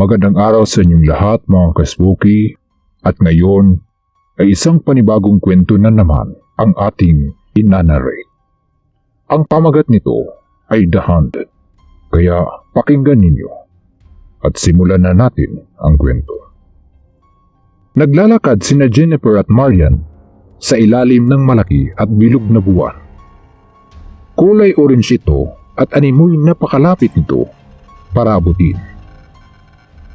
Magandang araw sa inyong lahat mga ka-spooky, at ngayon ay isang panibagong kwento na naman ang ating inanarate. Ang pamagat nito ay The Haunted, kaya pakinggan ninyo at simulan na natin ang kwento. Naglalakad sina Jennifer at Marian sa ilalim ng malaki at bilog na buwan. Kulay orange ito at animoy napakalapit nito para abutin.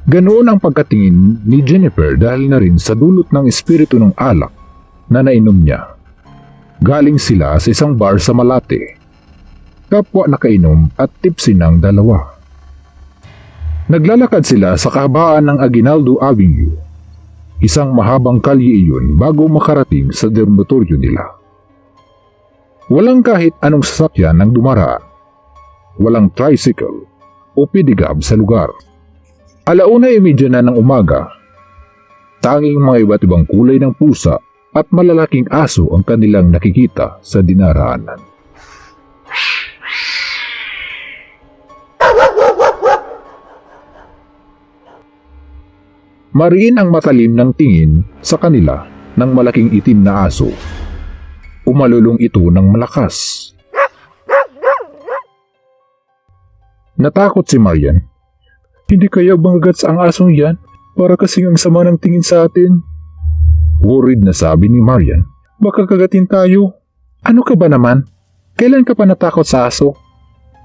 Ganoon ang pagkatingin ni Jennifer dahil na rin sa dulot ng espiritu ng alak na nainom niya. Galing sila sa isang bar sa Malate. Kapwa nakainom at tipsy ng dalawa. Naglalakad sila sa kahabaan ng Aguinaldo Avenue. Isang mahabang kalye iyon bago makarating sa dormitoryo nila. Walang kahit anong sasakyan ang dumaraan. Walang tricycle o pidigab sa lugar. 1:30 na ng umaga. Tanging mga iba't ibang kulay ng pusa at malalaking aso ang kanilang nakikita sa dinaraanan. Mariin ang matalim ng tingin sa kanila ng malaking itim na aso. Umalulong ito ng malakas. Natakot si Marian. Hindi kaya bangagats ang asong yan para kasing ang sama ng tingin sa atin? Worried na sabi ni Marian. Baka kagatin tayo. Ano ka ba naman? Kailan ka pa natakot sa aso?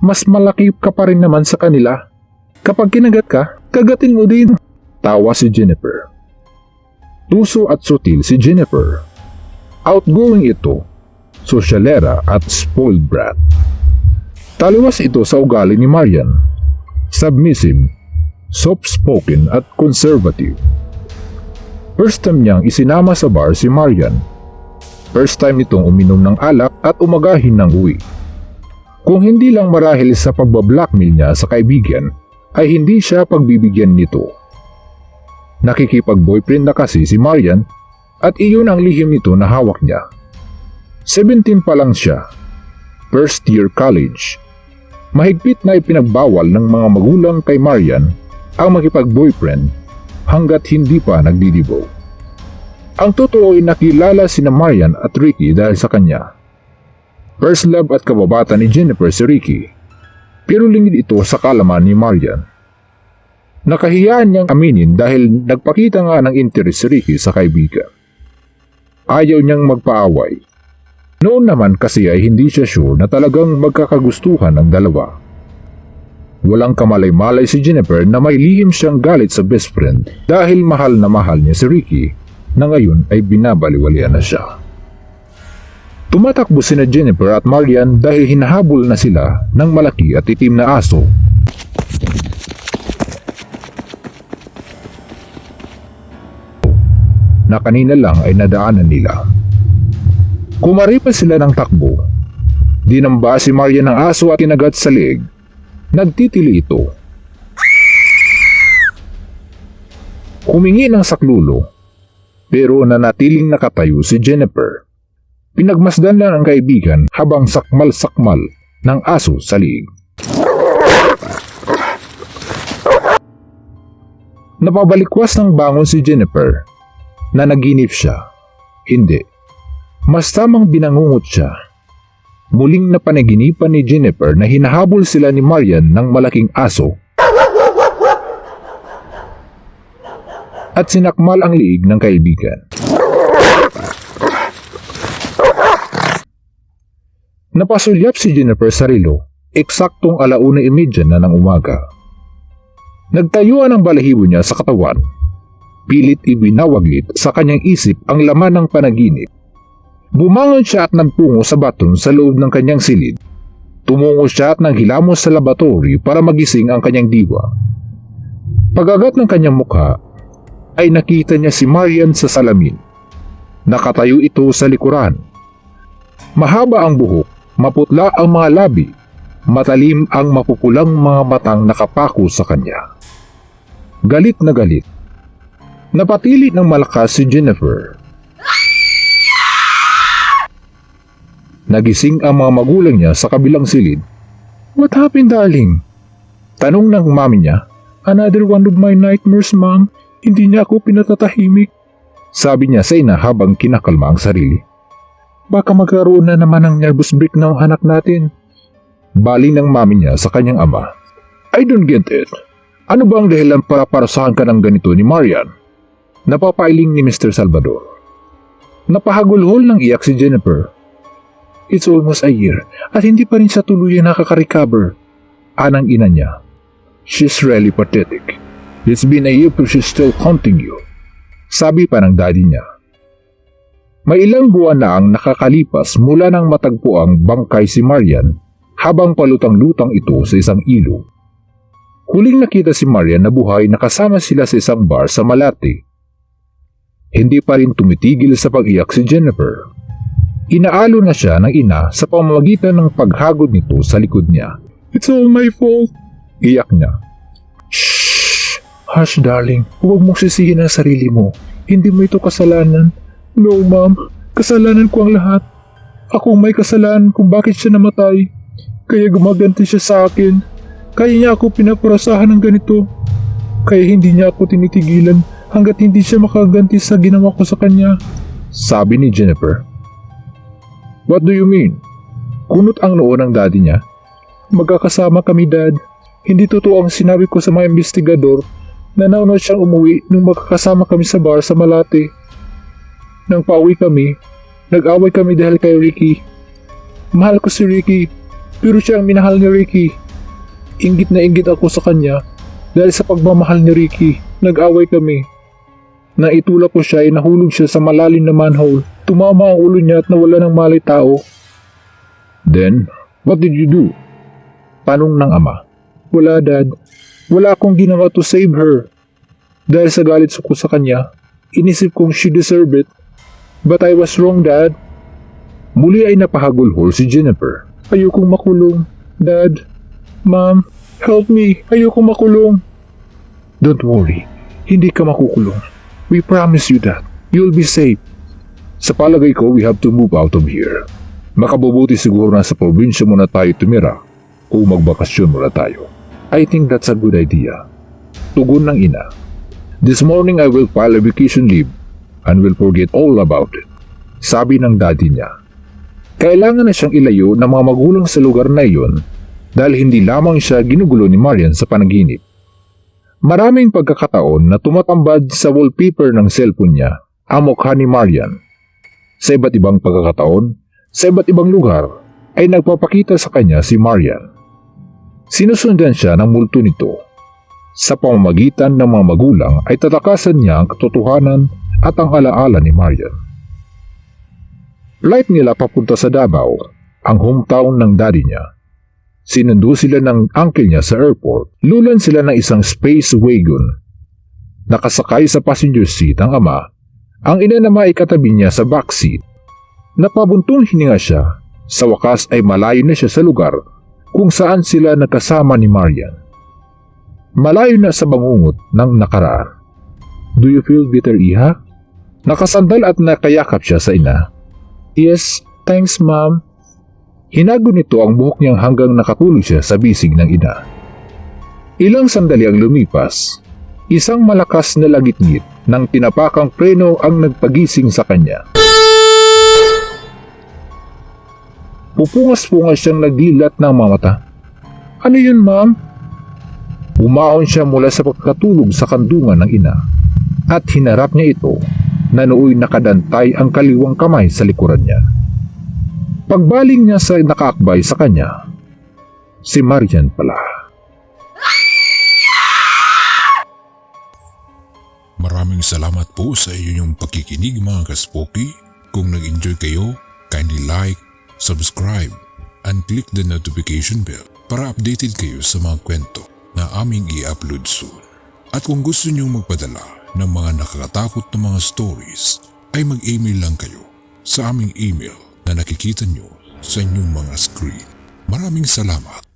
Mas malaki ka pa rin naman sa kanila. Kapag kinagat ka, kagatin mo din. Tawa si Jennifer. Tuso at sutil si Jennifer. Outgoing ito, sosyalera at spoiled brat. Taliwas ito sa ugali ni Marian. Submissive, soft-spoken at conservative. First time niyang isinama sa bar si Marian. First time nitong uminom ng alak at umagahin ng uwi. Kung hindi lang marahil sa pagbablackmail niya sa kaibigan, ay hindi siya pagbibigyan nito. Nakikipag-boyfriend na kasi si Marian at iyon ang lihim nito na hawak niya. 17 pa lang siya. First year college. Mahigpit na ipinagbawal ng mga magulang kay Marian ang makipag-boyfriend hanggat hindi pa nagdidibo. Ang totoo ay nakilala sina Marian at Ricky dahil sa kanya. First love at kababata ni Jennifer si Ricky, pero lingid ito sa kalaman ni Marian. Nakahiyaan niyang aminin dahil nagpakita nga ng interes si Ricky sa kaibigan. Ayaw niyang magpaaway. Noon naman kasi ay hindi siya sure na talagang magkakagustuhan ang dalawa. Walang kamalay-malay si Jennifer na may lihim siyang galit sa best friend dahil mahal na mahal niya si Ricky na ngayon ay binabaliwalian na siya. Tumatakbo sina Jennifer at Marian dahil hinahabol na sila ng malaki at itim na aso. Na kanina lang ay nadaanan nila. Kumaripas sila ng takbo. Dinamba si Marian ng aso at kinagat sa leeg. Nagtitili ito. Humingi ng saklulo, pero nanatiling nakatayo si Jennifer. Pinagmasdan lang ang kaibigan habang sakmal-sakmal ng aso sa leeg. Napabalikwas ng bangon si Jennifer. Nanaginip siya. Hindi. Mas tamang binangungot siya. Muling napanaginipan ni Jennifer na hinahabol sila ni Marian ng malaking aso at sinakmal ang liig ng kaibigan. Napasulyap si Jennifer sa relo, eksaktong 1:30 na ng umaga. Nagtayuan ang balahibo niya sa katawan. Pilit ibinawaglit sa kanyang isip ang laman ng panaginip. Bumangon siya at nagtungo sa baton sa loob ng kanyang silid. Tumungo siya at naghilamos sa laboratory para magising ang kanyang diwa. Pagagat ng kanyang mukha, ay nakita niya si Marian sa salamin. Nakatayo ito sa likuran. Mahaba ang buhok, maputla ang mga labi, matalim ang mapupulang mga matang nakapako sa kanya. Galit na galit. Napatilit ng malakas si Jennifer. Nagising ang mga magulang niya sa kabilang silid. What happened, darling? Tanong ng mami niya Another one of my nightmares, Ma'am. Hindi niya ako pinatatahimik. Sabi niya sa ina habang kinakalma ang sarili. Baka magkaroon na naman ng nervous breakdown ng anak natin. Bali ng mami niya sa kanyang ama. I don't get it. Ano ba ang dahilan para parasahan ka ng ganito ni Marian? Napapailing ni Mr. Salvador. Napahagulhol ng iyak si Jennifer. It's almost a year at hindi pa rin siya tuluyang nakaka-recover. Anang ina niya. She's really pathetic. It's been a year but she's still haunting you. Sabi pa ng daddy niya. May ilang buwan na ang nakakalipas mula nang matagpo ang bangkay si Marian habang palutang-lutang ito sa isang ilog. Huling nakita si Marian na buhay na kasama sila sa isang bar sa Malate. Hindi pa rin tumitigil sa pag-iyak si Jennifer. Inaalo na siya ng ina sa pamamagitan ng paghagod nito sa likod niya. It's all my fault. Iyak niya. Shh! Hush darling, huwag mong sisihin ang sarili mo. Hindi mo ito kasalanan. No ma'am, kasalanan ko ang lahat. Ako may kasalanan kung bakit siya namatay. Kaya gumaganti siya sa akin. Kaya niya ako pinaparasahan ng ganito. Kaya hindi niya ako tinitigilan hanggat hindi siya makaganti sa ginawa ko sa kanya. Sabi ni Jennifer. What do you mean? Kunot ang noo ng daddy niya. Magkakasama kami, Dad. Hindi totoo ang sinabi ko sa mga investigador na naunod siyang umuwi nung magkakasama kami sa bar sa Malate. Nang pauwi kami, nag-away kami dahil kay Ricky. Mahal ko si Ricky, pero siya ang minahal ni Ricky. Inggit na inggit ako sa kanya dahil sa pagmamahal ni Ricky. Nag-away kami. Nang itulak ko siya ay nahulog siya sa malalim na manhole. Tumama ang ulo niya at nawala ng malay tao. Then, what did you do? Tanong ng ama. Wala, Dad. Wala akong ginawa to save her. Dahil sa galit ko sa kanya, inisip kong she deserved it. But I was wrong, Dad. Muli ay napahagulhol si Jennifer. Ayokong makulong. Dad, Mom, help me. Ayokong makulong. Don't worry. Hindi ka makukulong. We promise you that. You'll be safe. Sa palagay ko, we have to move out of here. Makabubuti siguro na sa probinsya muna tayo tumira o magbakasyon muna tayo. I think that's a good idea. Tugon ng ina. This morning I will file a vacation leave and will forget all about it. Sabi ng daddy niya. Kailangan na siyang ilayo ng mga magulang sa lugar na iyon dahil hindi lamang siya ginugulo ni Marian sa panaginip. Maraming pagkakataon na tumatambad sa wallpaper ng cellphone niya ang mukha ni Marian. Sa iba't ibang pagkakataon, sa iba't ibang lugar, ay nagpapakita sa kanya si Marian. Sinusundan siya ng multo nito. Sa pamamagitan ng mga magulang ay tatakasan niya ang katotohanan at ang alaala ni Marian. Flight nila papunta sa Davao, ang hometown ng daddy niya. Sinundo sila ng uncle niya sa airport. Lulan sila ng isang space wagon. Nakasakay sa passenger seat ang ama. Ang ina naman ay katabi niya sa backseat. Napabuntong hininga siya. Sa wakas ay malayo na siya sa lugar kung saan sila nagkasama ni Marian. Malayo na sa bangungot ng nakaraan. Do you feel bitter, Iha? Nakasandal at nakayakap siya sa ina. Yes, thanks, Mom. Hinago nito ang buhok niyang hanggang nakatulog siya sa bisig ng ina. Ilang sandali ang lumipas. Isang malakas na lagitgit ng tinapakang preno ang nagpagising sa kanya. Pupungas-pungas siyang naglilat ng mga mata. Ano yun, Ma'am? Umahon siya mula sa pagkatulog sa kandungan ng ina at hinarap niya ito na nooy nakadantay ang kaliwang kamay sa likuran niya. Pagbaling niya sa nakaakbay sa kanya, si Marian pala. Maraming salamat po sa inyong pakikinig mga ka-Spooky. Kung nag-enjoy kayo, kindly like, subscribe, and click the notification bell para updated kayo sa mga kwento na aming i-upload soon. At kung gusto niyong magpadala ng mga nakakatakot na mga stories, ay mag-email lang kayo sa aming email na nakikita niyo sa inyong mga screen. Maraming salamat.